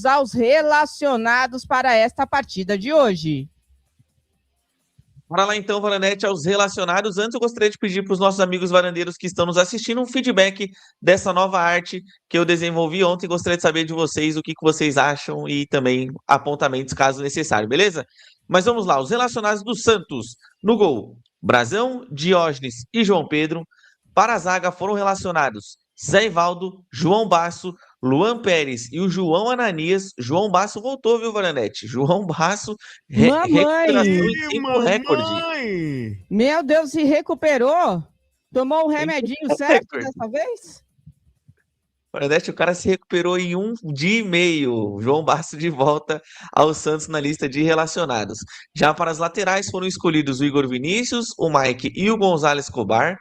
aos relacionados para esta partida de hoje. Bora lá então, Varanete, aos relacionados. Antes eu gostaria de pedir para os nossos amigos varandeiros que estão nos assistindo um feedback dessa nova arte que eu desenvolvi ontem. Gostaria de saber de vocês o que vocês acham e também apontamentos caso necessário, beleza? Mas vamos lá, os relacionados do Santos. No gol, Brazão, Diógenes e João Pedro. Para a zaga foram relacionados Zé Ivaldo, João Basso, Luan Pérez e o João Ananias. João Basso voltou, viu, Varanete? João Basso, recuperação em tempo recorde. Meu Deus, se recuperou? Tomou um remedinho certo dessa vez? Varanete, o cara se recuperou em 1 dia e meio. João Basso de volta ao Santos na lista de relacionados. Já para as laterais foram escolhidos o Igor Vinícius, o Mike e o Gonzalo Escobar.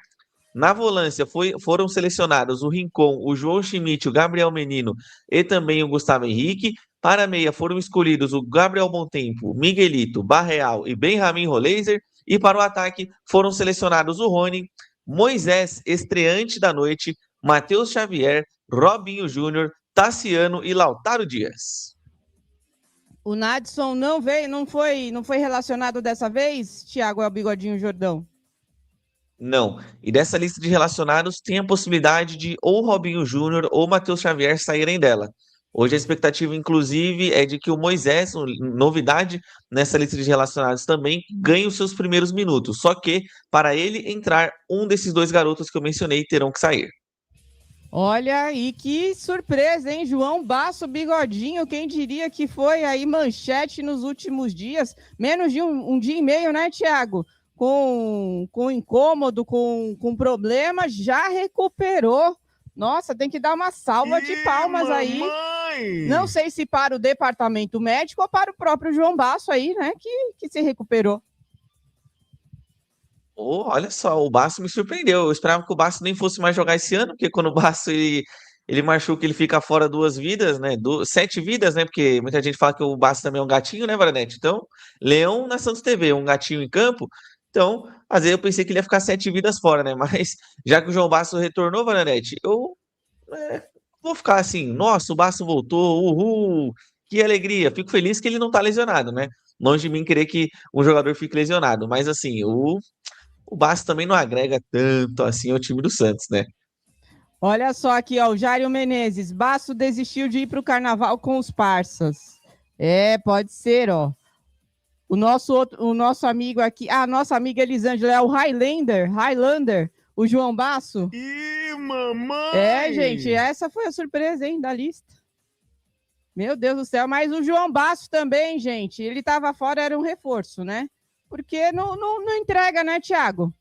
Na volância foram selecionados o Rincon, o João Schmidt, o Gabriel Menino e também o Gustavo Henrique. Para a meia foram escolhidos o Gabriel Bontempo, Miguelito, Barreal e Benjamin Roleiser. E para o ataque foram selecionados o Rony, Moisés, estreante da noite, Matheus Xavier, Robinho Júnior, Tassiano e Lautaro Dias. O Nadson não veio, não foi relacionado dessa vez, Thiago, é o Bigodinho Jordão? Não. E dessa lista de relacionados tem a possibilidade de ou Robinho Júnior ou Matheus Xavier saírem dela. Hoje a expectativa, inclusive, é de que o Moisés, novidade nessa lista de relacionados também, ganhe os seus primeiros minutos. Só que, para ele entrar, um desses dois garotos que eu mencionei terão que sair. Olha, e que surpresa, hein? João Basso, Bigodinho, quem diria que foi aí manchete nos últimos dias? Menos de um dia e meio, né, Thiago? Com incômodo, com problema, já recuperou. Nossa, tem que dar uma salva de palmas aí. Não sei se para o departamento médico ou para o próprio João Basso aí, né, que se recuperou. Oh, olha só, o Basso me surpreendeu. Eu esperava que o Basso nem fosse mais jogar esse ano, porque quando o Basso ele machuca, ele fica fora 2 vidas, né? 7 vidas, né? Porque muita gente fala que o Basso também é um gatinho, né, Varanete? Então, Leão na Santos TV, um gatinho em campo. Então, às vezes eu pensei que ele ia ficar 7 vidas fora, né? Mas já que o João Basso retornou, Varanete, eu vou ficar assim, nossa, o Basso voltou, uhul, que alegria. Fico feliz que ele não tá lesionado, né? Longe de mim querer que um jogador fique lesionado, mas assim, o Basso também não agrega tanto assim ao time do Santos, né? Olha só aqui, ó, o Jário Menezes. Basso desistiu de ir para o carnaval com os parças. É, pode ser, ó. O nosso amigo aqui, a nossa amiga Elisângela é o Highlander, o João Basso. Ih, mamãe! É, gente, essa foi a surpresa, hein, da lista. Meu Deus do céu, mas o João Basso também, gente, ele estava fora, era um reforço, né? Porque não entrega, né, Thiago?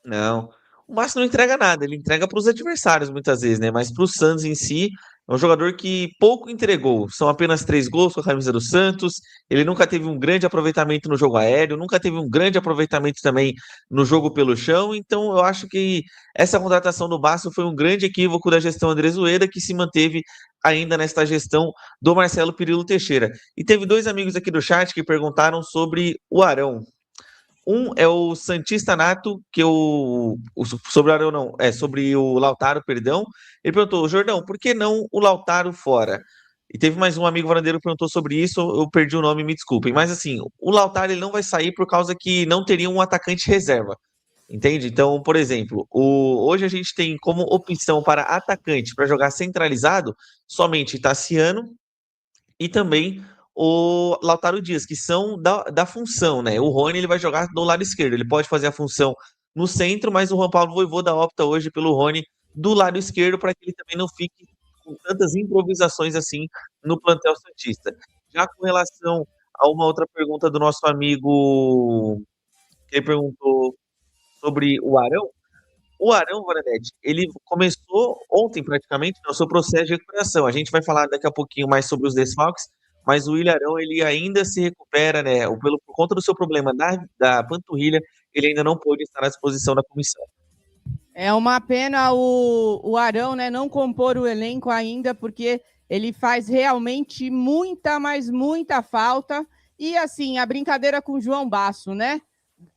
Não. O Márcio não entrega nada, ele entrega para os adversários muitas vezes, né? Mas para o Santos em si, é um jogador que pouco entregou. São apenas 3 gols com a camisa do Santos. Ele nunca teve um grande aproveitamento no jogo aéreo, nunca teve um grande aproveitamento também no jogo pelo chão. Então, eu acho que essa contratação do Basso foi um grande equívoco da gestão André Zoeira, que se manteve ainda nesta gestão do Marcelo Pirillo Teixeira. E teve 2 amigos aqui do chat que perguntaram sobre o Arão. Um é o Santista Nato, que sobre o Arão não, sobre o Lautaro, perdão. Ele perguntou, Jordão, por que não o Lautaro fora? E teve mais um amigo varandeiro que perguntou sobre isso, eu perdi o nome, me desculpem. Mas assim, o Lautaro ele não vai sair por causa que não teria um atacante reserva. Entende? Então, por exemplo, hoje a gente tem como opção para atacante para jogar centralizado somente Tassiano e também o Lautaro Dias, que são da função, né? O Rony ele vai jogar do lado esquerdo, ele pode fazer a função no centro, mas o Juan Paulo Vojvoda opta hoje pelo Rony do lado esquerdo para que ele também não fique com tantas improvisações assim no plantel santista. Já com relação a uma outra pergunta do nosso amigo, que ele perguntou sobre o Arão, Varanete, ele começou ontem praticamente no seu processo de recuperação. A gente vai falar daqui a pouquinho mais sobre os desfalques, mas o Willian Arão, ele ainda se recupera, né? Por conta do seu problema da panturrilha, ele ainda não pôde estar à disposição da comissão. É uma pena o Arão, né, não compor o elenco ainda, porque ele faz realmente muita, mas muita falta. E assim, a brincadeira com o João Basso, né?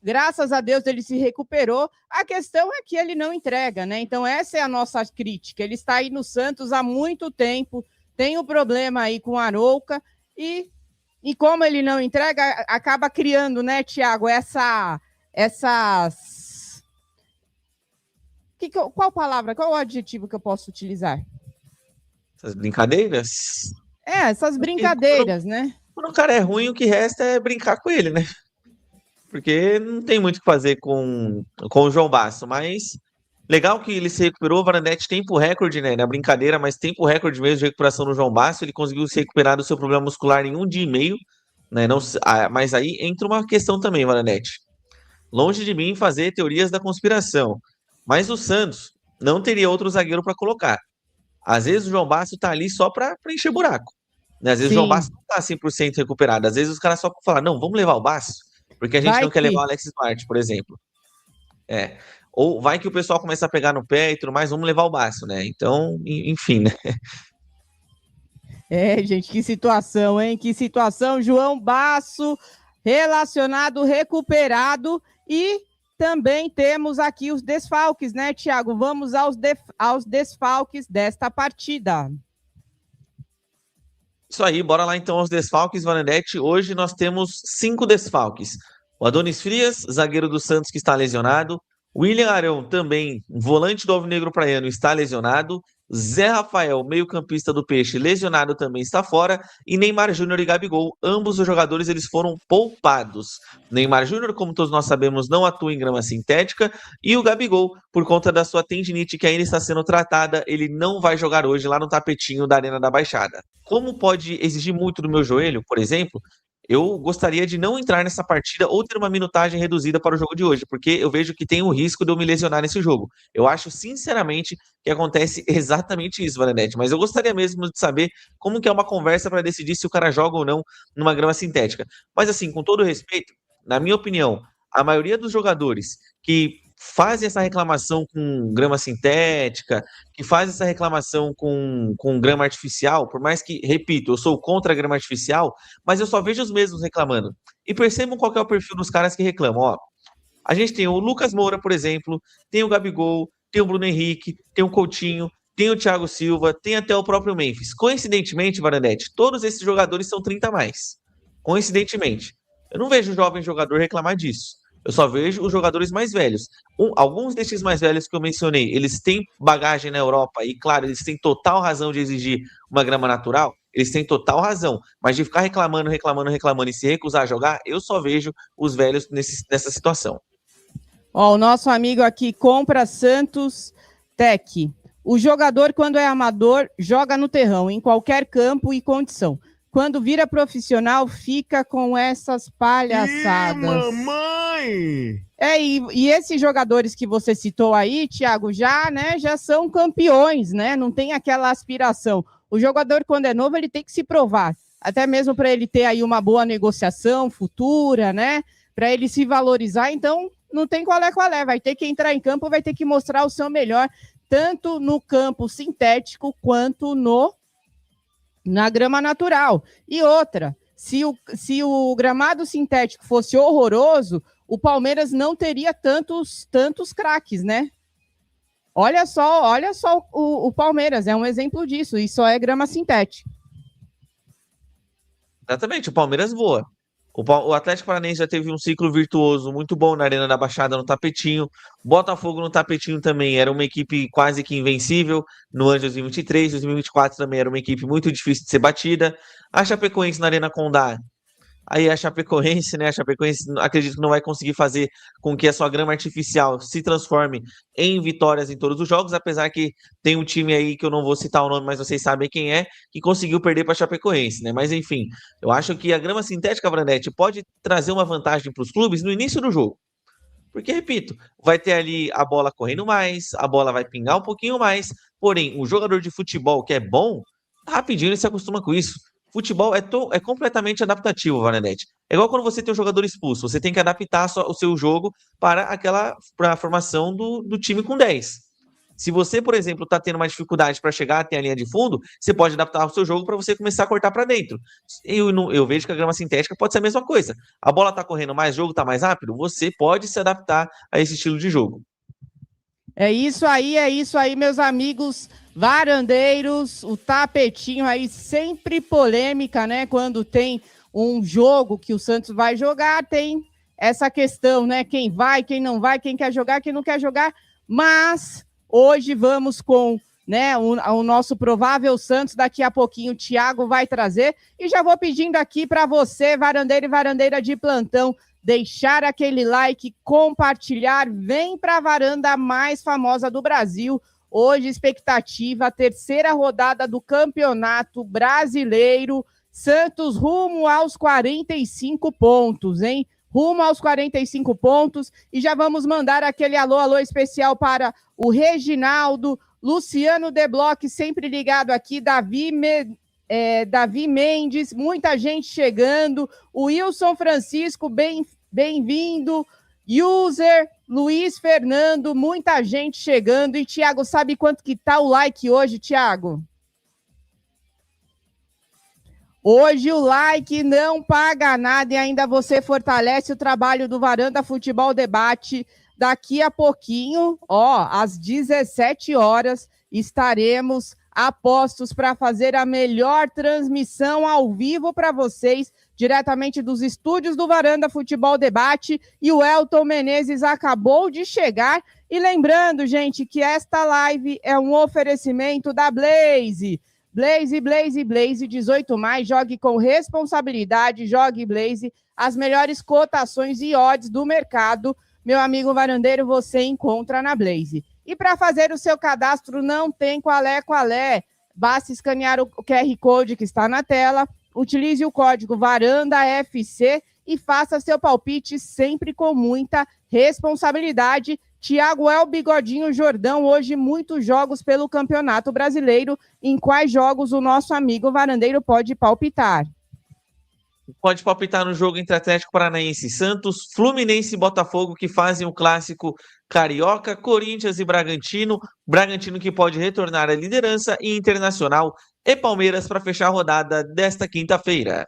Graças a Deus ele se recuperou. A questão é que ele não entrega, né? Então essa é a nossa crítica. Ele está aí no Santos há muito tempo, tem um problema aí com o Arouca, e como ele não entrega, acaba criando, né, Thiago, essas... Qual palavra, qual o adjetivo que eu posso utilizar? Essas brincadeiras? Essas brincadeiras, né? Quando o cara é ruim, o que resta é brincar com ele, né? Porque não tem muito o que fazer com o João Basso, mas legal que ele se recuperou. O Varanete tempo recorde, né? Na brincadeira, mas tempo recorde mesmo de recuperação no João Basso. Ele conseguiu se recuperar do seu problema muscular em 1 dia e meio, né? Não, mas aí entra uma questão também, Varanete. Longe de mim fazer teorias da conspiração, mas o Santos não teria outro zagueiro para colocar. Às vezes o João Basso tá ali só para preencher buraco, né? Às vezes o João Basso não tá 100% recuperado. Às vezes os caras só falam, não, vamos levar o Basso, porque a gente não quer levar o Alex Duarte, por exemplo. Ou vai que o pessoal começa a pegar no pé e tudo mais, vamos levar o Basso, né? Então, enfim, né? Gente, que situação, hein? Que situação, João Basso, relacionado, recuperado, e também temos aqui os desfalques, né, Thiago? Vamos aos desfalques desta partida. Isso aí, bora lá então aos desfalques, Varanete. Hoje nós temos 5 desfalques. O Adonis Frias, zagueiro do Santos, que está lesionado. William Arão, também volante do Alvinegro Praiano, está lesionado. Zé Rafael, meio-campista do Peixe, lesionado, também está fora. E Neymar Júnior e Gabigol, ambos os jogadores, eles foram poupados. Neymar Júnior, como todos nós sabemos, não atua em grama sintética. E o Gabigol, por conta da sua tendinite que ainda está sendo tratada, ele não vai jogar hoje lá no tapetinho da Arena da Baixada. Como pode exigir muito do meu joelho, por exemplo, eu gostaria de não entrar nessa partida ou ter uma minutagem reduzida para o jogo de hoje, porque eu vejo que tem o risco de eu me lesionar nesse jogo. Eu acho, sinceramente, que acontece exatamente isso, Varanete, mas eu gostaria mesmo de saber como que é uma conversa para decidir se o cara joga ou não numa grama sintética. Mas assim, com todo respeito, na minha opinião, a maioria dos jogadores que fazem essa reclamação com grama sintética, que fazem essa reclamação com grama artificial, por mais que, repito, eu sou contra a grama artificial, mas eu só vejo os mesmos reclamando. E percebam qual que é o perfil dos caras que reclamam. Ó, a gente tem o Lucas Moura, por exemplo, tem o Gabigol, tem o Bruno Henrique, tem o Coutinho, tem o Thiago Silva, tem até o próprio Memphis. Coincidentemente, Varanete, todos esses jogadores são 30 a mais. Coincidentemente. Eu não vejo o jovem jogador reclamar disso. Eu só vejo os jogadores mais velhos. Alguns desses mais velhos que eu mencionei, eles têm bagagem na Europa e, claro, eles têm total razão de exigir uma grama natural, eles têm total razão. Mas de ficar reclamando e se recusar a jogar, eu só vejo os velhos nessa situação. Ó, o nosso amigo aqui, Compra Santos Tech. O jogador, quando é amador, joga no terrão, em qualquer campo e condição. Quando vira profissional, fica com essas palhaçadas. Mamãe! E esses jogadores que você citou aí, Thiago, já são campeões, né? Não tem aquela aspiração. O jogador, quando é novo, ele tem que se provar. Até mesmo para ele ter aí uma boa negociação futura, né? Para ele se valorizar. Então, não tem qual é. Vai ter que entrar em campo, vai ter que mostrar o seu melhor, tanto no campo sintético quanto na grama natural. E outra, se o gramado sintético fosse horroroso, o Palmeiras não teria tantos craques, né? Olha só o Palmeiras, é um exemplo disso, e só é grama sintética. Exatamente, o Palmeiras voa. O Atlético Paranaense já teve um ciclo virtuoso muito bom na Arena da Baixada, no tapetinho. Botafogo no tapetinho também era uma equipe quase que invencível no ano de 2023. 2024 também era uma equipe muito difícil de ser batida. A Chapecoense na Arena Condá. Aí a Chapecoense, né? A Chapecoense acredito que não vai conseguir fazer com que a sua grama artificial se transforme em vitórias em todos os jogos, apesar que tem um time aí que eu não vou citar o nome, mas vocês sabem quem é, que conseguiu perder para a Chapecoense, né? Mas enfim, eu acho que a grama sintética, Varanete, pode trazer uma vantagem para os clubes no início do jogo. Porque, repito, vai ter ali a bola correndo mais, a bola vai pingar um pouquinho mais, porém, o jogador de futebol que é bom, rapidinho ele se acostuma com isso. Futebol é completamente adaptativo, Varanete. É igual quando você tem um jogador expulso, você tem que adaptar o seu jogo para a formação do time com 10. Se você, por exemplo, está tendo uma dificuldade para chegar até a linha de fundo, você pode adaptar o seu jogo para você começar a cortar para dentro. Eu vejo que a grama sintética pode ser a mesma coisa. A bola está correndo mais, o jogo está mais rápido, você pode se adaptar a esse estilo de jogo. É isso aí, meus amigos varandeiros. O tapetinho aí sempre polêmica, né? Quando tem um jogo que o Santos vai jogar, tem essa questão, né? Quem vai, quem não vai, quem quer jogar, quem não quer jogar. Mas hoje vamos com, né, o nosso provável Santos. Daqui a pouquinho o Thiago vai trazer. E já vou pedindo aqui para você, varandeiro e varandeira de plantão, deixar aquele like, compartilhar, vem para a varanda mais famosa do Brasil. Hoje, expectativa, a terceira rodada do Campeonato Brasileiro. Santos rumo aos 45 pontos, hein? Rumo aos 45 pontos. E já vamos mandar aquele alô especial para o Reginaldo, Luciano Deblock, sempre ligado aqui, Davi Mendes, muita gente chegando, o Wilson Francisco, bem-vindo, User, Luiz Fernando, muita gente chegando. E, Thiago, sabe quanto que tá o like hoje, Thiago? Hoje o like não paga nada e ainda você fortalece o trabalho do Varanda Futebol Debate. Daqui a pouquinho, às 17 horas, estaremos a postos para fazer a melhor transmissão ao vivo para vocês, diretamente dos estúdios do Varanda Futebol Debate. E o Elton Menezes acabou de chegar. E lembrando, gente, que esta live é um oferecimento da Blaze. Blaze, 18+, jogue com responsabilidade, jogue Blaze, as melhores cotações e odds do mercado. Meu amigo varandeiro, você encontra na Blaze. E para fazer o seu cadastro não tem qual é. Basta escanear o QR Code que está na tela, utilize o código VarandaFC e faça seu palpite sempre com muita responsabilidade. Thiago Bigodinho Jordão, hoje muitos jogos pelo Campeonato Brasileiro. Em quais jogos o nosso amigo varandeiro pode palpitar? Pode palpitar no jogo entre Atlético Paranaense e Santos, Fluminense e Botafogo, que fazem o clássico carioca, Corinthians e Bragantino, Bragantino que pode retornar à liderança, e Internacional e Palmeiras para fechar a rodada desta quinta-feira.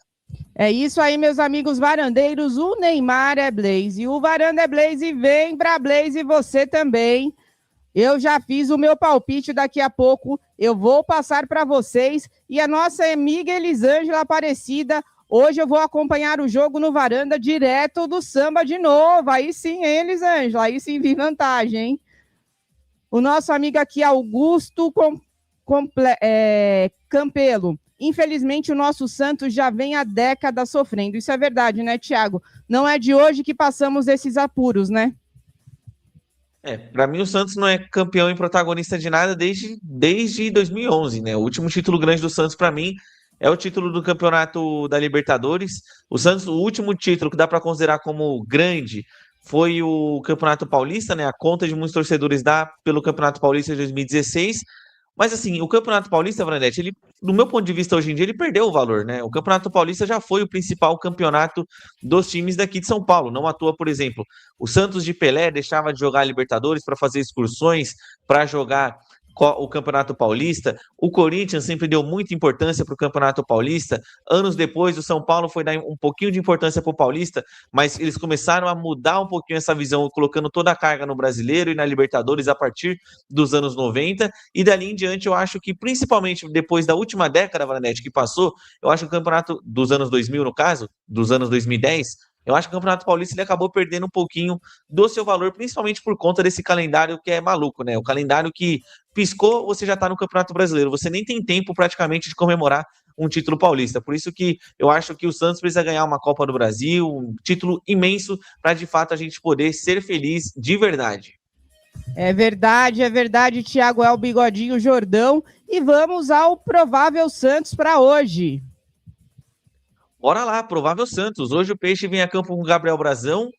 É isso aí, meus amigos varandeiros. O Neymar é Blaze, o Varanda é Blaze, vem pra Blaze e você também. Eu já fiz o meu palpite, daqui a pouco eu vou passar para vocês. E a nossa amiga Elisângela Aparecida, hoje eu vou acompanhar o jogo no Varanda direto do samba de novo. Aí sim, hein, Elisângela? Aí sim, vi vantagem, hein? O nosso amigo aqui, Augusto Campelo. Infelizmente, o nosso Santos já vem há décadas sofrendo. Isso é verdade, né, Thiago? Não é de hoje que passamos esses apuros, né? Para mim o Santos não é campeão e protagonista de nada desde 2011, né? O último título grande do Santos, para mim, é o título do Campeonato da Libertadores. O Santos, o último título que dá para considerar como grande foi o Campeonato Paulista, né? A conta de muitos torcedores dá pelo Campeonato Paulista de 2016. Mas assim, o Campeonato Paulista, Varanete, ele, do meu ponto de vista hoje em dia, ele perdeu o valor, né? O Campeonato Paulista já foi o principal campeonato dos times daqui de São Paulo. Não à toa, por exemplo, o Santos de Pelé deixava de jogar Libertadores para fazer excursões, para jogar o Campeonato Paulista. O Corinthians sempre deu muita importância para o Campeonato Paulista. Anos depois, o São Paulo foi dar um pouquinho de importância para o Paulista, mas eles começaram a mudar um pouquinho essa visão, colocando toda a carga no Brasileiro e na Libertadores a partir dos anos 90. E dali em diante, eu acho que, principalmente depois da última década, Varanete, que passou, eu acho que o Campeonato dos anos 2000, no caso, dos anos 2010, eu acho que o Campeonato Paulista ele acabou perdendo um pouquinho do seu valor, principalmente por conta desse calendário que é maluco, né? O calendário que piscou, você já tá no Campeonato Brasileiro. Você nem tem tempo praticamente de comemorar um título paulista. Por isso que eu acho que o Santos precisa ganhar uma Copa do Brasil, um título imenso, para de fato a gente poder ser feliz de verdade. É verdade, Thiago Bigodinho Jordão. E vamos ao provável Santos para hoje. Bora lá, provável Santos. Hoje o Peixe vem a campo com Gabriel Brazão,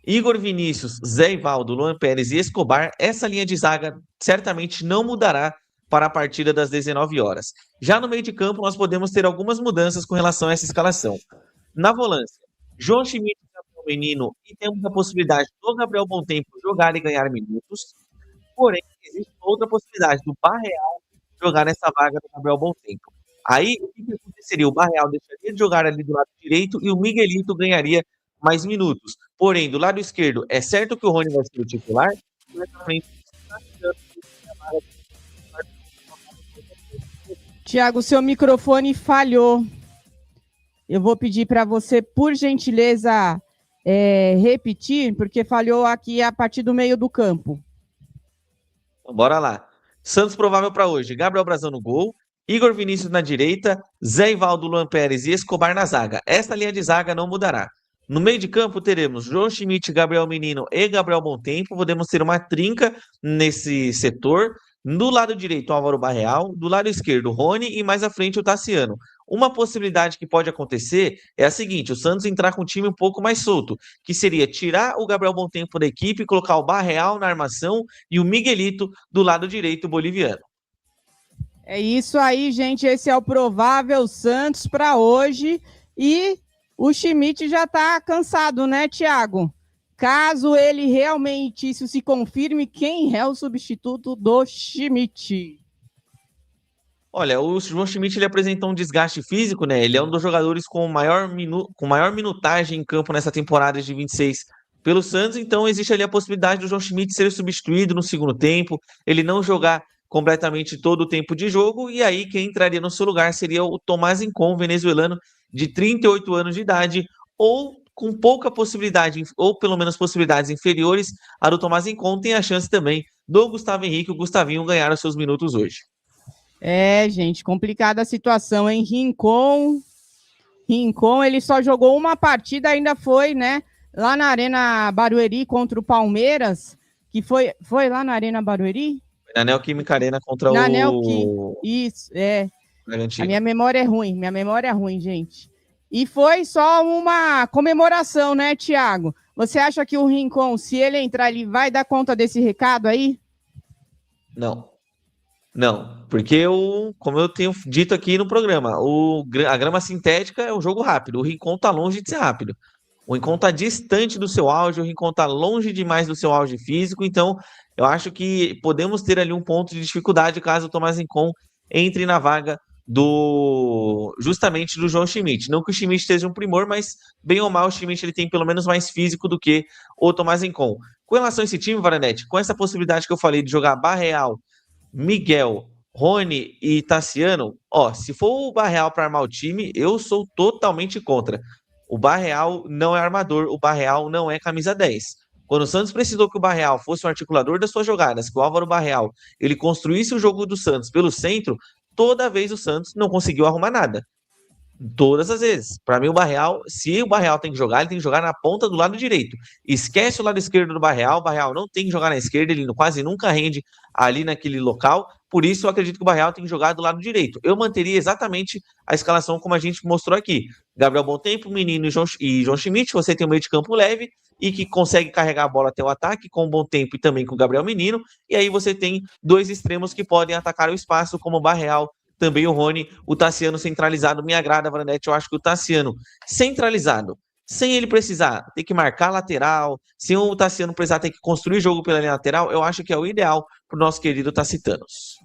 Igor Vinícius, Zé Ivaldo, Luan Pérez e Escobar. Essa linha de zaga certamente não mudará para a partida das 19 horas. Já no meio de campo, nós podemos ter algumas mudanças com relação a essa escalação. Na volância, João Schmidt, Gabriel Menino, e temos a possibilidade do Gabriel Bontempo jogar e ganhar minutos. Porém, existe outra possibilidade do Barreal jogar nessa vaga do Gabriel Bontempo. Aí, o que aconteceria? O Barreal deixaria de jogar ali do lado direito e o Miguelito ganharia mais minutos. Porém, do lado esquerdo, é certo que o Rony vai ser o titular. Thiago, seu microfone falhou. Eu vou pedir para você, por gentileza, repetir, porque falhou aqui a partir do meio do campo. Bora lá. Santos provável para hoje: Gabriel Brazão no gol, Igor Vinícius na direita, Zé Ivaldo, Luan Pérez e Escobar na zaga. Esta linha de zaga não mudará. No meio de campo teremos João Schmidt, Gabriel Menino e Gabriel Bontempo. Podemos ter uma trinca nesse setor. Do lado direito, Álvaro Barreal. Do lado esquerdo, Rony. E mais à frente, o Tassiano. Uma possibilidade que pode acontecer é a seguinte: o Santos entrar com um time um pouco mais solto, que seria tirar o Gabriel Bontempo da equipe, colocar o Barreal na armação e o Miguelito do lado direito boliviano. É isso aí, gente. Esse é o provável Santos para hoje. E o Schmidt já está cansado, né, Thiago? Caso ele realmente isso se confirme, quem é o substituto do Schmidt? Olha, o João Schmidt ele apresentou um desgaste físico, né? Ele é um dos jogadores com maior minutagem em campo nessa temporada de 26 pelo Santos, então existe ali a possibilidade do João Schmidt ser substituído no segundo tempo, ele não jogar completamente todo o tempo de jogo, e aí quem entraria no seu lugar seria o Tomás Incon, venezuelano de 38 anos de idade, ou com pouca possibilidade, ou pelo menos possibilidades inferiores a do Tomás Incon, tem a chance também do Gustavo Henrique, o Gustavinho, ganhar os seus minutos hoje. Gente, complicada a situação, hein? Rincon, ele só jogou uma partida, ainda foi, né? Lá na Arena Barueri contra o Palmeiras, que foi lá na Arena Barueri? Na Neoquímica Arena contra na o... Isso, A minha memória é ruim, gente. E foi só uma comemoração, né, Thiago? Você acha que o Rincon, se ele entrar, ele vai dar conta desse recado aí? Não, porque como eu tenho dito aqui no programa, a grama sintética é um jogo rápido, o Rincon tá longe de ser rápido. O Rincon tá distante do seu auge, o Rincon tá longe demais do seu auge físico, então eu acho que podemos ter ali um ponto de dificuldade caso o Tomás Rincon entre na vaga justamente do João Schmidt. Não que o Schmidt esteja um primor, mas bem ou mal o Schmidt ele tem pelo menos mais físico do que o Tomás Rincon. Com relação a esse time, Varanete, com essa possibilidade que eu falei de jogar Barreal, Miguel, Rony e Tassiano, se for o Barreal para armar o time, eu sou totalmente contra. O Barreal não é armador, o Barreal não é camisa 10. Quando o Santos precisou que o Barreal fosse um articulador das suas jogadas, que o Álvaro Barreal ele construísse o jogo do Santos pelo centro, toda vez o Santos não conseguiu arrumar nada. Todas as vezes. Para mim, se o Barreal tem que jogar, ele tem que jogar na ponta do lado direito. Esquece o lado esquerdo do Barreal. O Barreal não tem que jogar na esquerda, ele quase nunca rende ali naquele local. Por isso, eu acredito que o Barreal tem que jogar do lado direito. Eu manteria exatamente a escalação como a gente mostrou aqui. Gabriel Bontempo, Menino e João Schmidt. Você tem um meio de campo leve e que consegue carregar a bola até o ataque com o Bontempo e também com o Gabriel Menino. E aí você tem dois extremos que podem atacar o espaço, como o Barreal, também o Rony. O Tassiano centralizado me agrada, Varanete. Eu acho que o Tassiano centralizado, sem ele precisar ter que marcar lateral, sem o Tassiano precisar ter que construir jogo pela linha lateral, eu acho que é o ideal para o nosso querido Tassitanos.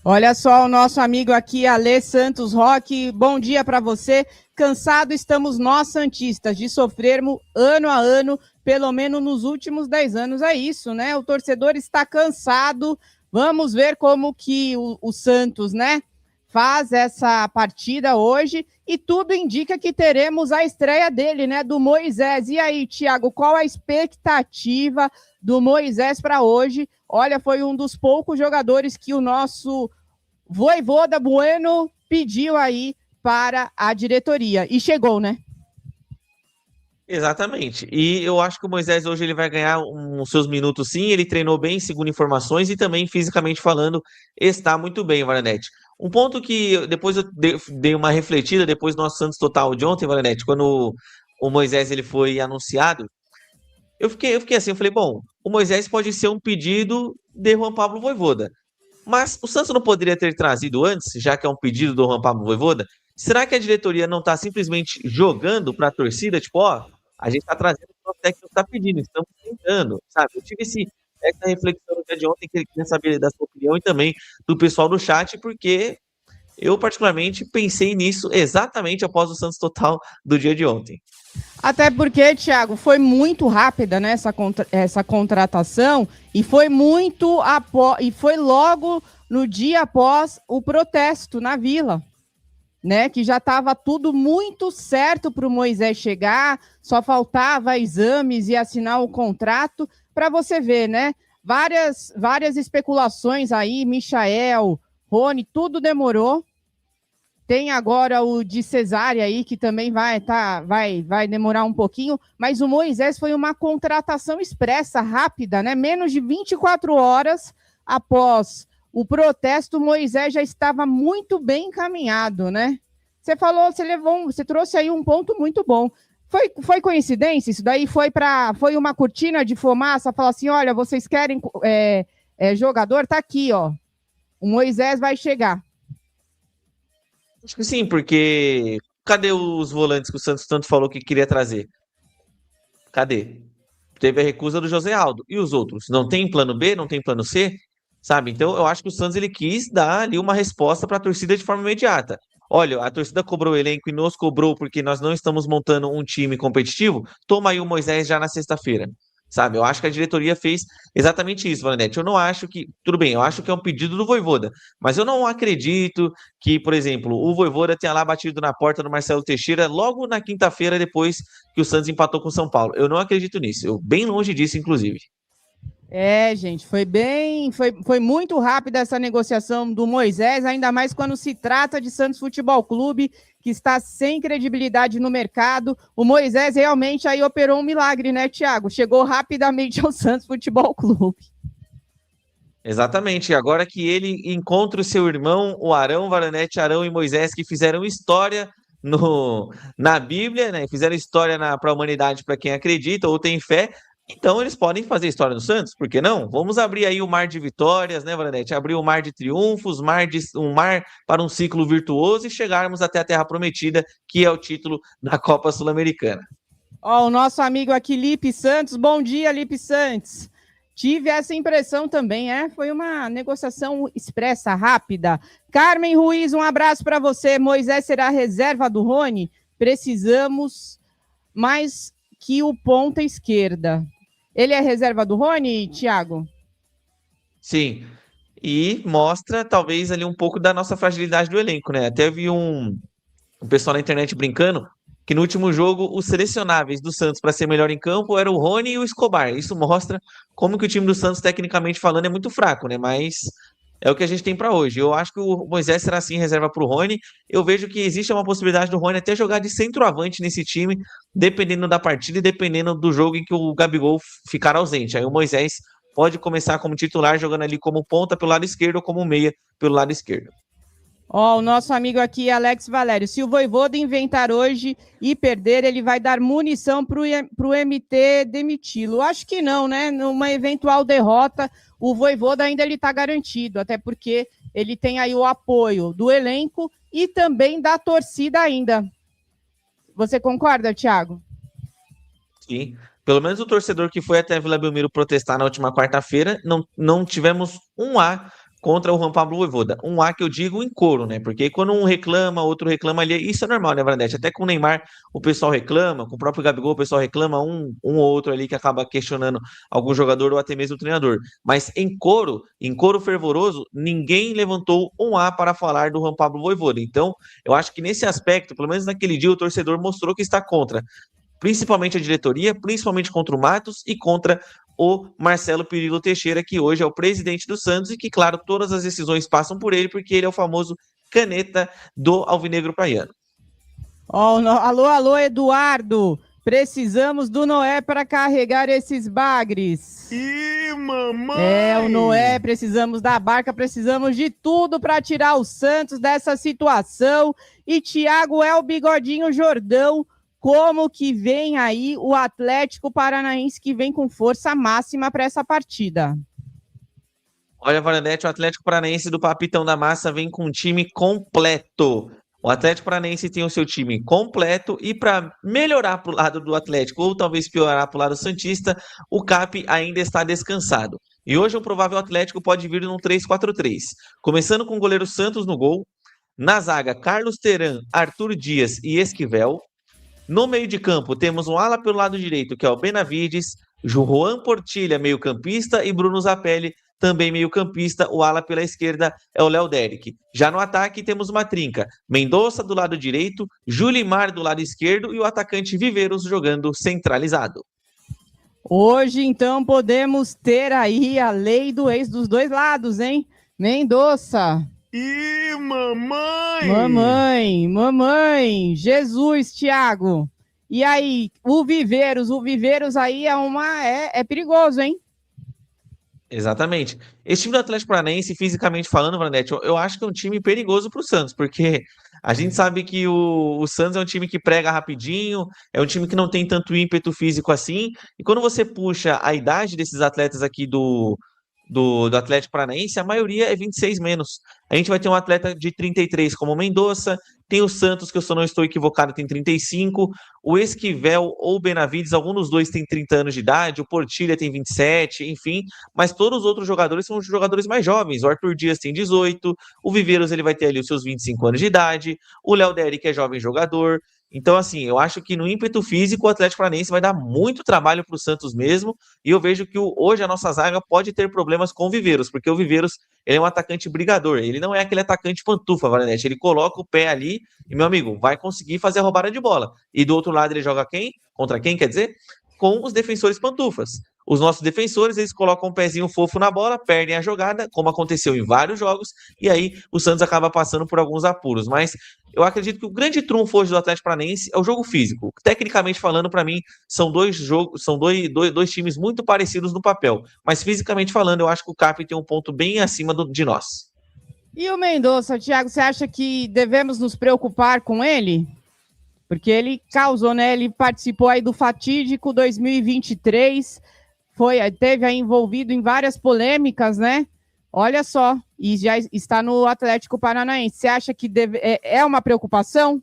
Olha só o nosso amigo aqui, Alê Santos Roque. Bom dia para você. Cansado estamos nós, santistas, de sofrermos ano a ano, pelo menos nos últimos 10 anos. É isso, né? O torcedor está cansado. Vamos ver como que o Santos, né, faz essa partida hoje, e tudo indica que teremos a estreia dele, né, do Moisés. E aí, Thiago, qual a expectativa do Moisés para hoje? Olha, foi um dos poucos jogadores que o nosso Vojvoda Bueno pediu aí para a diretoria, e chegou, né? Exatamente, e eu acho que o Moisés hoje ele vai ganhar os seus minutos sim, ele treinou bem, segundo informações, e também fisicamente falando, está muito bem, Varanete. Um ponto que depois eu dei uma refletida, depois do nosso Santos Total de ontem, Varanete, quando o Moisés ele foi anunciado, eu fiquei assim, eu falei, bom, o Moisés pode ser um pedido de Juan Pablo Vojvoda, mas o Santos não poderia ter trazido antes, já que é um pedido do Juan Pablo Vojvoda? Será que a diretoria não está simplesmente jogando para a torcida, tipo, a gente está trazendo o que o técnico está pedindo, estamos tentando, sabe? Eu tive essa reflexão no dia de ontem, que ele queria saber da sua opinião e também do pessoal do chat, porque eu particularmente pensei nisso exatamente após o Santos Total do dia de ontem. Até porque, Thiago, foi muito rápida, né, essa contratação, e foi logo no dia após o protesto na Vila, né? Que já estava tudo muito certo para o Moisés chegar, só faltava exames e assinar o contrato, para você ver, né? Várias especulações aí, Michael, Rony, tudo demorou. Tem agora o de Cesária aí, que também vai demorar um pouquinho, mas o Moisés foi uma contratação expressa, rápida, né? Menos de 24 horas após o protesto, o Moisés já estava muito bem encaminhado, né? Você trouxe aí um ponto muito bom. Foi coincidência? Isso daí foi uma cortina de fumaça, falar assim, olha, vocês querem jogador? Tá aqui, ó. O Moisés vai chegar. Acho que sim, porque cadê os volantes que o Santos tanto falou que queria trazer? Cadê? Teve a recusa do José Aldo. E os outros? Não tem plano B? Não tem plano C? Sabe? Então, eu acho que o Santos ele quis dar ali uma resposta para a torcida de forma imediata. Olha, a torcida cobrou o elenco e nos cobrou porque nós não estamos montando um time competitivo. Toma aí o Moisés já na sexta-feira. Sabe? Eu acho que a diretoria fez exatamente isso, Valenete. Eu não acho que. Tudo bem, eu acho que é um pedido do Vojvoda. Mas eu não acredito que, por exemplo, o Vojvoda tenha lá batido na porta do Marcelo Teixeira logo na quinta-feira, depois que o Santos empatou com o São Paulo. Eu não acredito nisso. Eu bem longe disso, inclusive. Gente, foi muito rápida essa negociação do Moisés, ainda mais quando se trata de Santos Futebol Clube, que está sem credibilidade no mercado. O Moisés realmente aí operou um milagre, né, Thiago? Chegou rapidamente ao Santos Futebol Clube. Exatamente. Agora que ele encontra o seu irmão, o Arão, Varanete, Arão e Moisés, que fizeram história na Bíblia, né? Fizeram história para a humanidade, para quem acredita ou tem fé. Então eles podem fazer história no Santos, por que não? Vamos abrir aí o mar de vitórias, né, Varanete? Abrir o mar de triunfos, um mar para um ciclo virtuoso e chegarmos até a Terra Prometida, que é o título da Copa Sul-Americana. Ó, o nosso amigo aqui, Lipe Santos. Bom dia, Lipe Santos. Tive essa impressão também, Foi uma negociação expressa, rápida. Carmen Ruiz, um abraço para você. Moisés será reserva do Rony? Precisamos mais que o ponta esquerda. Ele é reserva do Rony, Thiago? Sim. E mostra, talvez, ali um pouco da nossa fragilidade do elenco, né? Até vi um pessoal na internet brincando que no último jogo os selecionáveis do Santos para ser melhor em campo eram o Rony e o Escobar. Isso mostra como que o time do Santos, tecnicamente falando, é muito fraco, né? Mas é o que a gente tem para hoje. Eu acho que o Moisés será sim reserva para o Rony. Eu vejo que existe uma possibilidade do Rony até jogar de centroavante nesse time, dependendo da partida e dependendo do jogo em que o Gabigol ficar ausente. Aí o Moisés pode começar como titular, jogando ali como ponta pelo lado esquerdo ou como meia pelo lado esquerdo. Ó, o nosso amigo aqui, Alex Valério. Se o Vojvoda inventar hoje e perder, ele vai dar munição pro MT demiti-lo. Acho que não, né? Numa eventual derrota, o Vojvoda ainda ele tá garantido, até porque ele tem aí o apoio do elenco e também da torcida ainda. Você concorda, Thiago? Sim. Pelo menos o torcedor que foi até Vila Belmiro protestar na última quarta-feira, não tivemos um A contra o Juan Pablo Vojvoda. Um A que eu digo em coro, né? Porque quando um reclama, outro reclama ali, isso é normal, né, Varanete? Até com o Neymar o pessoal reclama, com o próprio Gabigol o pessoal reclama, um ou outro ali que acaba questionando algum jogador ou até mesmo o treinador. Mas em coro fervoroso, ninguém levantou um A para falar do Juan Pablo Vojvoda. Então, eu acho que nesse aspecto, pelo menos naquele dia, o torcedor mostrou que está contra. Principalmente a diretoria, principalmente contra o Matos e contra o Marcelo Pirillo Teixeira, que hoje é o presidente do Santos e que, claro, todas as decisões passam por ele, porque ele é o famoso caneta do Alvinegro Praiano. Alô, Eduardo! Precisamos do Noé para carregar esses bagres. Ih, mamãe! O Noé, precisamos da barca, precisamos de tudo para tirar o Santos dessa situação. E Thiago é o bigodinho Jordão. Como que vem aí o Atlético Paranaense, que vem com força máxima para essa partida? Olha, Varanete, o Atlético Paranaense do Papitão da Massa vem com um time completo. O Atlético Paranaense tem o seu time completo e para melhorar para o lado do Atlético ou talvez piorar para o lado santista, o Cap ainda está descansado. E hoje o provável Atlético pode vir num 3-4-3, começando com o goleiro Santos no gol, na zaga Carlos Teran, Arthur Dias e Esquivel. No meio de campo, temos um ala pelo lado direito, que é o Benavides, Juan Portilha, meio campista, e Bruno Zapelli, também meio-campista, o ala pela esquerda é o Léo Derek. Já no ataque temos uma trinca, Mendonça do lado direito, Julimar do lado esquerdo e o atacante Viveiros jogando centralizado. Hoje, então, podemos ter aí a lei do ex dos dois lados, hein? Mendonça. Ih, mamãe! Mamãe! Jesus, Thiago. E aí, o Viveiros aí é perigoso, hein? Exatamente. Esse time do Atlético Paranaense, fisicamente falando, Vanete, eu acho que é um time perigoso para o Santos, porque a gente sabe que o Santos é um time que prega rapidinho, é um time que não tem tanto ímpeto físico assim, e quando você puxa a idade desses atletas aqui do Atlético Paranaense, a maioria é 26 menos. A gente vai ter um atleta de 33 como o Mendonça, tem o Santos, que eu só não estou equivocado, tem 35, o Esquivel ou o Benavides, algum dos dois tem 30 anos de idade, o Portilha tem 27, enfim, mas todos os outros jogadores são jogadores mais jovens. O Arthur Dias tem 18, o Viveiros ele vai ter ali os seus 25 anos de idade, o Léo Derek é jovem jogador. Então, assim, eu acho que no ímpeto físico o Atlético Paranaense vai dar muito trabalho para o Santos mesmo, e eu vejo que hoje a nossa zaga pode ter problemas com o Viveiros, porque o Viveiros ele é um atacante brigador, ele não é aquele atacante pantufa, Valenete, ele coloca o pé ali e, meu amigo, vai conseguir fazer a roubada de bola. E do outro lado ele joga quem? Contra quem, quer dizer? Com os defensores pantufas. Os nossos defensores, eles colocam um pezinho fofo na bola, perdem a jogada, como aconteceu em vários jogos, e aí o Santos acaba passando por alguns apuros. Mas eu acredito que o grande trunfo hoje do Atlético Paranaense é o jogo físico. Tecnicamente falando, para mim, são dois times muito parecidos no papel. Mas fisicamente falando, eu acho que o Cap tem um ponto bem acima de nós. E o Mendonça, Thiago, você acha que devemos nos preocupar com ele? Porque ele causou, né? Ele participou aí do fatídico 2023, teve aí envolvido em várias polêmicas, né? Olha só, e já está no Atlético Paranaense. Você acha que é uma preocupação?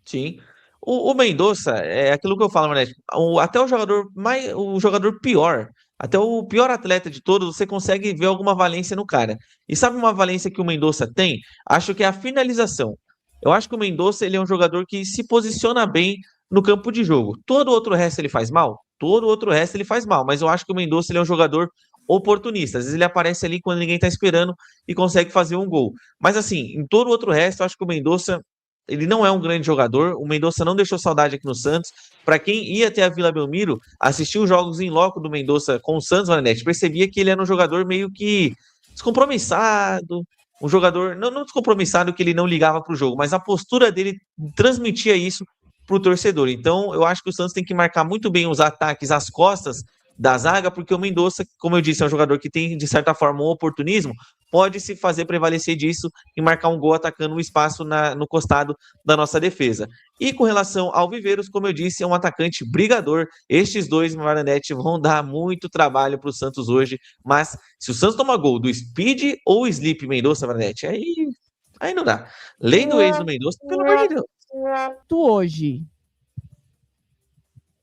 Sim. O Mendonça é aquilo que eu falo, Manete. Até o jogador pior, até o pior atleta de todos, você consegue ver alguma valência no cara. E sabe uma valência que o Mendonça tem? Acho que é a finalização. Eu acho que o Mendonça ele é um jogador que se posiciona bem no campo de jogo. Todo outro resto ele faz mal? Todo outro resto ele faz mal, mas eu acho que o Mendonça ele é um jogador oportunista. Às vezes ele aparece ali quando ninguém tá esperando e consegue fazer um gol. Mas assim, em todo outro resto, eu acho que o Mendonça ele não é um grande jogador. O Mendonça não deixou saudade aqui no Santos. Para quem ia até a Vila Belmiro, assistiu os jogos em loco do Mendonça com o Santos, Vanete, percebia que ele era um jogador meio que descompromissado, um jogador não descompromissado, que ele não ligava para o jogo, mas a postura dele transmitia isso para o torcedor. Então, eu acho que o Santos tem que marcar muito bem os ataques às costas da zaga, porque o Mendonça, como eu disse, é um jogador que tem, de certa forma, um oportunismo, pode se fazer prevalecer disso e marcar um gol atacando um espaço no costado da nossa defesa. E com relação ao Viveiros, como eu disse, é um atacante brigador. Estes dois, Maranete, vão dar muito trabalho para o Santos hoje, mas se o Santos tomar gol do Speed ou Sleep Mendonça, Maranete, aí não dá. Lei do ex do Mendonça, pelo amor de Deus. Hoje.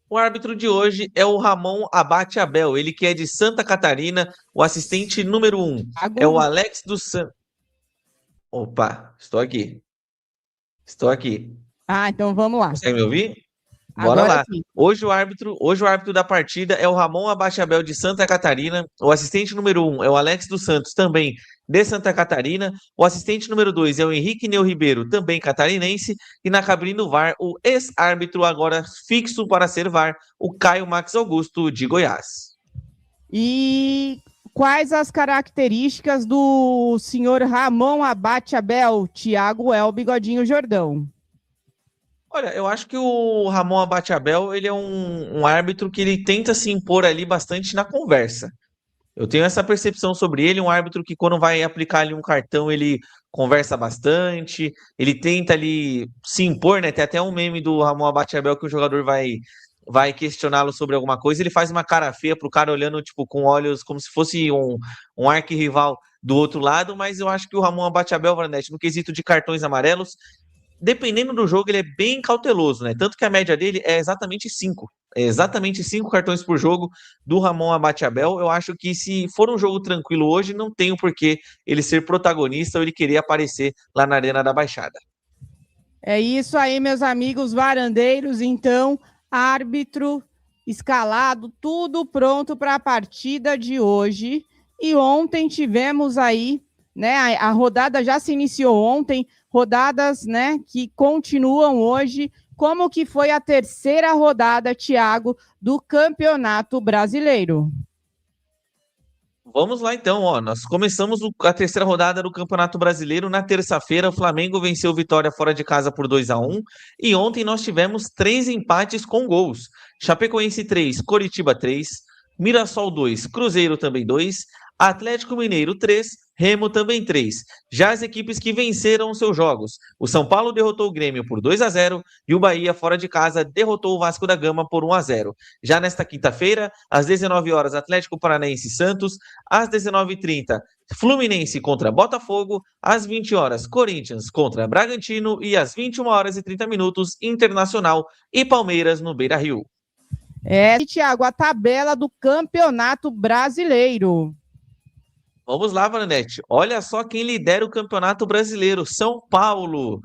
O árbitro de hoje é o Ramon Abate Abel, ele que é de Santa Catarina, o assistente número 1 é o Alex dos Santos. Opa, estou aqui. Ah, então vamos lá. Consegue me ouvir? Bora Agora lá. sim. Hoje o árbitro da partida é o Ramon Abate Abel de Santa Catarina. O assistente número 1 é o Alex dos Santos, também de Santa Catarina. O assistente número 2 é o Henrique Neu Ribeiro, também catarinense. E na cabine do VAR, o ex-árbitro agora fixo para ser VAR, o Caio Max Augusto de Goiás. E quais as características do senhor Ramon Abate Abel, Thiago Bigodinho Jordão? Olha, eu acho que o Ramon Abate Abel, ele é um árbitro que ele tenta se impor ali bastante na conversa. Eu tenho essa percepção sobre ele, um árbitro que quando vai aplicar ali um cartão, ele conversa bastante, ele tenta ali se impor, né? Tem até um meme do Ramon Abate Abel que o jogador vai questioná-lo sobre alguma coisa, ele faz uma cara feia pro cara olhando, tipo, com olhos como se fosse um arquirrival do outro lado, mas eu acho que o Ramon Abate Abel, Varanete, no quesito de cartões amarelos, dependendo do jogo, ele é bem cauteloso, né? Tanto que a média dele é exatamente 5. É exatamente 5 cartões por jogo do Ramon Abate Abel. Eu acho que se for um jogo tranquilo hoje, não tem o porquê ele ser protagonista ou ele querer aparecer lá na Arena da Baixada. É isso aí, meus amigos varandeiros. Então, árbitro escalado, tudo pronto para a partida de hoje. E ontem tivemos aí, né, a rodada já se iniciou ontem, rodadas, né, que continuam hoje. Como que foi a terceira rodada, Thiago, do Campeonato Brasileiro? Vamos lá então, ó. Nós começamos a terceira rodada do Campeonato Brasileiro na terça-feira. O Flamengo venceu o Vitória fora de casa por 2-1. E ontem nós tivemos 3 empates com gols. Chapecoense 3, Coritiba 3, Mirassol 2, Cruzeiro também 2, Atlético Mineiro 3, Remo também 3. Já as equipes que venceram os seus jogos. O São Paulo derrotou o Grêmio por 2-0 e o Bahia, fora de casa, derrotou o Vasco da Gama por 1-0. Já nesta quinta-feira, às 19 horas, Atlético Paranaense e Santos. Às 19h30, Fluminense contra Botafogo. Às 20 horas, Corinthians contra Bragantino. E às 21h30, Internacional e Palmeiras no Beira-Rio. Thiago, a tabela do Campeonato Brasileiro. Vamos lá, Varanete. Olha só quem lidera o Campeonato Brasileiro, São Paulo.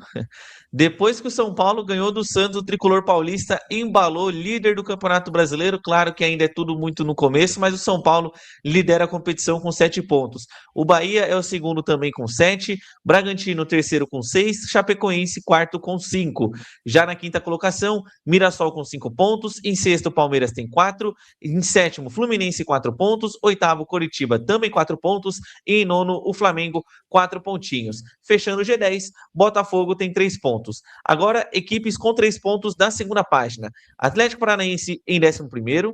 Depois que o São Paulo ganhou do Santos, o tricolor paulista embalou líder do Campeonato Brasileiro. Claro que ainda é tudo muito no começo, mas o São Paulo lidera a competição com 7 pontos. O Bahia é o segundo também com 7, Bragantino terceiro com 6, Chapecoense quarto com 5. Já na quinta colocação, Mirassol com 5 pontos, em sexto Palmeiras tem 4, em sétimo Fluminense 4 pontos, oitavo Coritiba também 4 pontos e em nono o Flamengo 4 pontinhos. Fechando o G10, Botafogo tem 3 pontos. Agora, equipes com 3 pontos da segunda página. Atlético Paranaense em 11º,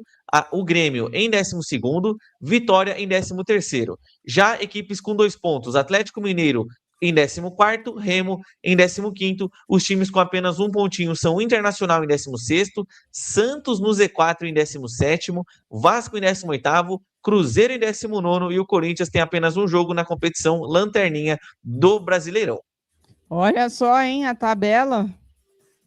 o Grêmio em 12º, Vitória em 13º. Já equipes com 2 pontos, Atlético Mineiro em 14º, Remo em 15º. Os times com apenas 1 pontinho são o Internacional em 16º, Santos no Z4 em 17º, Vasco em 18º, Cruzeiro em 19º e o Corinthians tem apenas um jogo na competição lanterninha do Brasileirão. Olha só, hein, a tabela.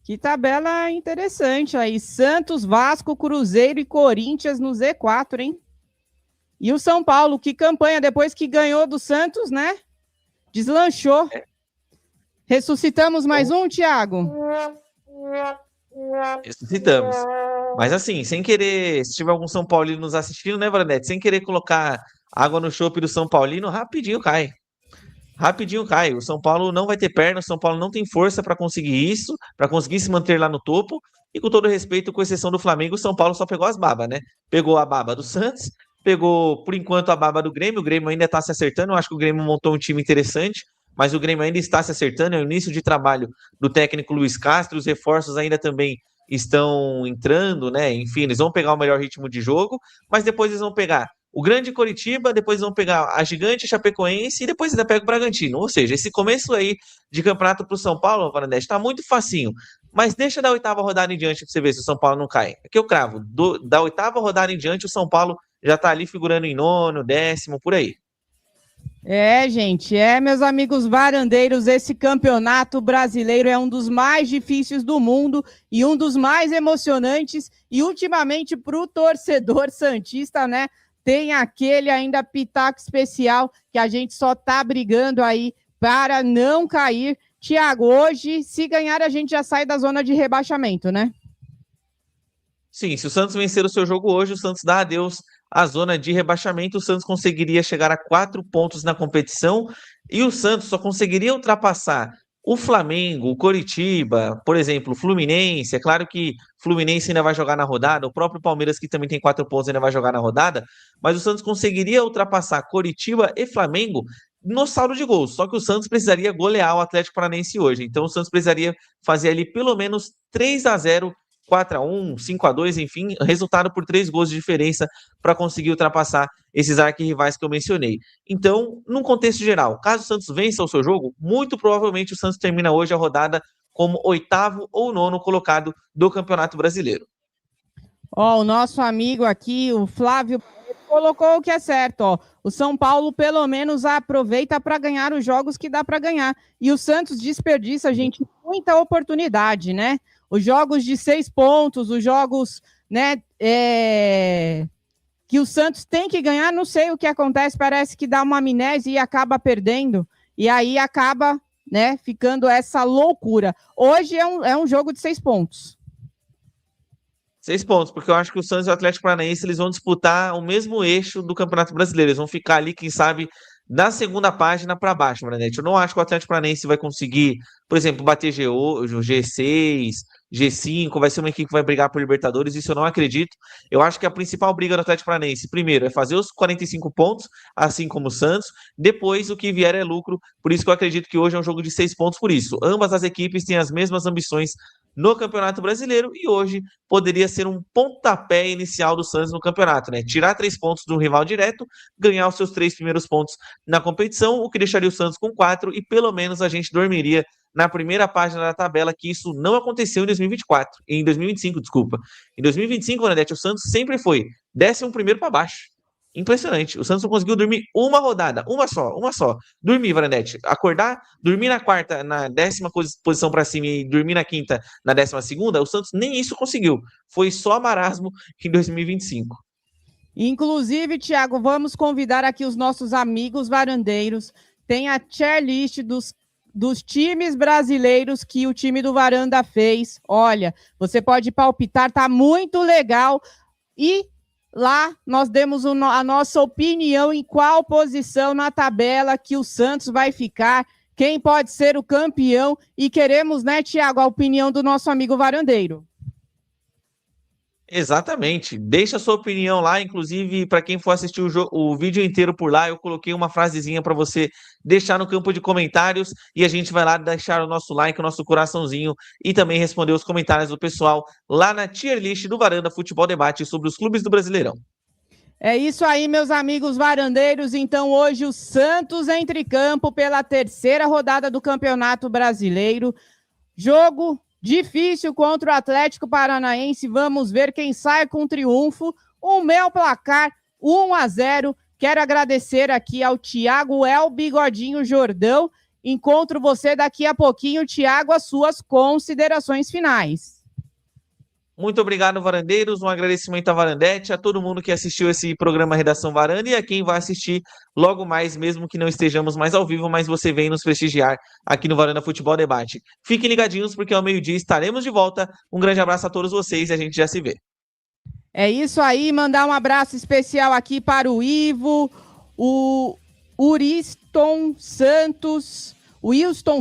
Que tabela interessante aí. Santos, Vasco, Cruzeiro e Corinthians no Z4, hein? E o São Paulo, que campanha depois que ganhou do Santos, né? Deslanchou. Ressuscitamos mais um, Thiago? Ressuscitamos. Mas assim, sem querer, se tiver algum São Paulino nos assistindo, né, Varanete? Sem querer colocar água no chope do São Paulino, rapidinho cai. Rapidinho cai. O São Paulo não vai ter perna, o São Paulo não tem força para conseguir isso, para conseguir se manter lá no topo. E com todo respeito, com exceção do Flamengo, o São Paulo só pegou as babas, né? Pegou a baba do Santos, pegou, por enquanto, a baba do Grêmio. O Grêmio ainda está se acertando. Eu acho que o Grêmio montou um time interessante, mas o Grêmio ainda está se acertando. É o início de trabalho do técnico Luiz Castro. Os reforços ainda também estão entrando, né? Enfim, eles vão pegar o melhor ritmo de jogo, mas depois eles vão pegar o grande Coritiba, depois vão pegar a gigante Chapecoense e depois ainda pega o Bragantino. Ou seja, esse começo aí de campeonato para o São Paulo, Varanete, está muito facinho. Mas deixa da 8ª rodada em diante para você ver se o São Paulo não cai. Aqui eu cravo. Da 8ª rodada em diante, o São Paulo já está ali figurando em 9º, 10º, por aí. Gente, meus amigos varandeiros, esse campeonato brasileiro é um dos mais difíceis do mundo e um dos mais emocionantes. E ultimamente, para o torcedor santista, né? Tem aquele ainda pitaco especial que a gente só tá brigando aí para não cair. Thiago, hoje, se ganhar, a gente já sai da zona de rebaixamento, né? Sim, se o Santos vencer o seu jogo hoje, o Santos dá adeus à zona de rebaixamento. O Santos conseguiria chegar a 4 pontos na competição e o Santos só conseguiria ultrapassar o Flamengo, o Coritiba, por exemplo, o Fluminense. É claro que o Fluminense ainda vai jogar na rodada, o próprio Palmeiras, que também tem 4 pontos, ainda vai jogar na rodada, mas o Santos conseguiria ultrapassar Coritiba e Flamengo no saldo de gols, só que o Santos precisaria golear o Atlético Paranaense hoje, então o Santos precisaria fazer ali pelo menos 3-0, 4-1, 5-2, enfim, resultado por 3 gols de diferença para conseguir ultrapassar esses arquirrivais que eu mencionei. Então, num contexto geral, caso o Santos vença o seu jogo, muito provavelmente o Santos termina hoje a rodada como 8º ou 9º colocado do Campeonato Brasileiro. O nosso amigo aqui, o Flávio, colocou o que é certo, O São Paulo, pelo menos, aproveita para ganhar os jogos que dá para ganhar. E o Santos desperdiça, gente, muita oportunidade, né? Os jogos de 6 pontos, os jogos, né, que o Santos tem que ganhar, não sei o que acontece, parece que dá uma amnésia e acaba perdendo. E aí acaba, né, ficando essa loucura. Hoje é um jogo de 6 pontos. 6 pontos, porque eu acho que o Santos e o Atlético Paranaense eles vão disputar o mesmo eixo do Campeonato Brasileiro. Eles vão ficar ali, quem sabe, da segunda página para baixo, Maranete. Eu não acho que o Atlético Paranaense vai conseguir, por exemplo, bater G6, G5, vai ser uma equipe que vai brigar por Libertadores, isso eu não acredito. Eu acho que a principal briga do Atlético Paranaense, primeiro, é fazer os 45 pontos, assim como o Santos, depois o que vier é lucro, por isso que eu acredito que hoje é um jogo de 6 pontos por isso. Ambas as equipes têm as mesmas ambições no Campeonato Brasileiro e hoje poderia ser um pontapé inicial do Santos no campeonato, né? Tirar 3 pontos do rival direto, ganhar os seus 3 primeiros pontos na competição, o que deixaria o Santos com 4 e pelo menos a gente dormiria na primeira página da tabela, que isso não aconteceu em 2024, em 2025, desculpa. Em 2025, Vanedete, o Santos sempre foi 11º para baixo. Impressionante. O Santos não conseguiu dormir uma rodada, uma só. Dormir, Varanete. Acordar, dormir na quarta, na 10ª posição para cima e dormir na quinta, na 12ª, o Santos nem isso conseguiu. Foi só marasmo em 2025. Inclusive, Thiago, vamos convidar aqui os nossos amigos varandeiros. Tem a tier list dos times brasileiros que o time do Varanda fez. Olha, você pode palpitar, tá muito legal. E lá nós demos a nossa opinião em qual posição na tabela que o Santos vai ficar, quem pode ser o campeão, e queremos, né, Thiago, a opinião do nosso amigo varandeiro. Exatamente. Deixa a sua opinião lá, inclusive para quem for assistir o vídeo inteiro por lá, eu coloquei uma frasezinha para você deixar no campo de comentários e a gente vai lá deixar o nosso like, o nosso coraçãozinho e também responder os comentários do pessoal lá na tier list do Varanda Futebol Debate sobre os clubes do Brasileirão. É isso aí, meus amigos varandeiros. Então, hoje o Santos entra em campo pela 3ª rodada do Campeonato Brasileiro. Jogo difícil contra o Atlético Paranaense. Vamos ver quem sai com triunfo. O meu placar, 1-0. Quero agradecer aqui ao Thiago El Bigodinho Jordão. Encontro você daqui a pouquinho, Thiago, as suas considerações finais. Muito obrigado, varandeiros. Um agradecimento à Varandete, a todo mundo que assistiu esse programa Redação Varanda e a quem vai assistir logo mais, mesmo que não estejamos mais ao vivo, mas você vem nos prestigiar aqui no Varanda Futebol Debate. Fiquem ligadinhos porque ao meio-dia estaremos de volta. Um grande abraço a todos vocês e a gente já se vê. É isso aí, mandar um abraço especial aqui para o Ivo, o Wilson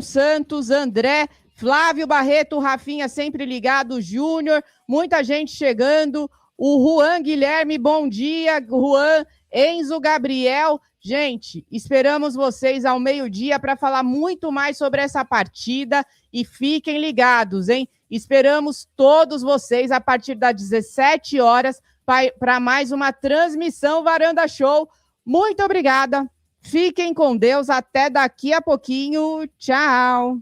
Santos, André, Flávio Barreto, Rafinha sempre ligado, Júnior, muita gente chegando, o Juan Guilherme, bom dia, Juan, Enzo Gabriel. Gente, esperamos vocês ao meio-dia para falar muito mais sobre essa partida e fiquem ligados, hein? Esperamos todos vocês a partir das 17 horas para mais uma transmissão Varanda Show. Muito obrigada, fiquem com Deus, até daqui a pouquinho, tchau!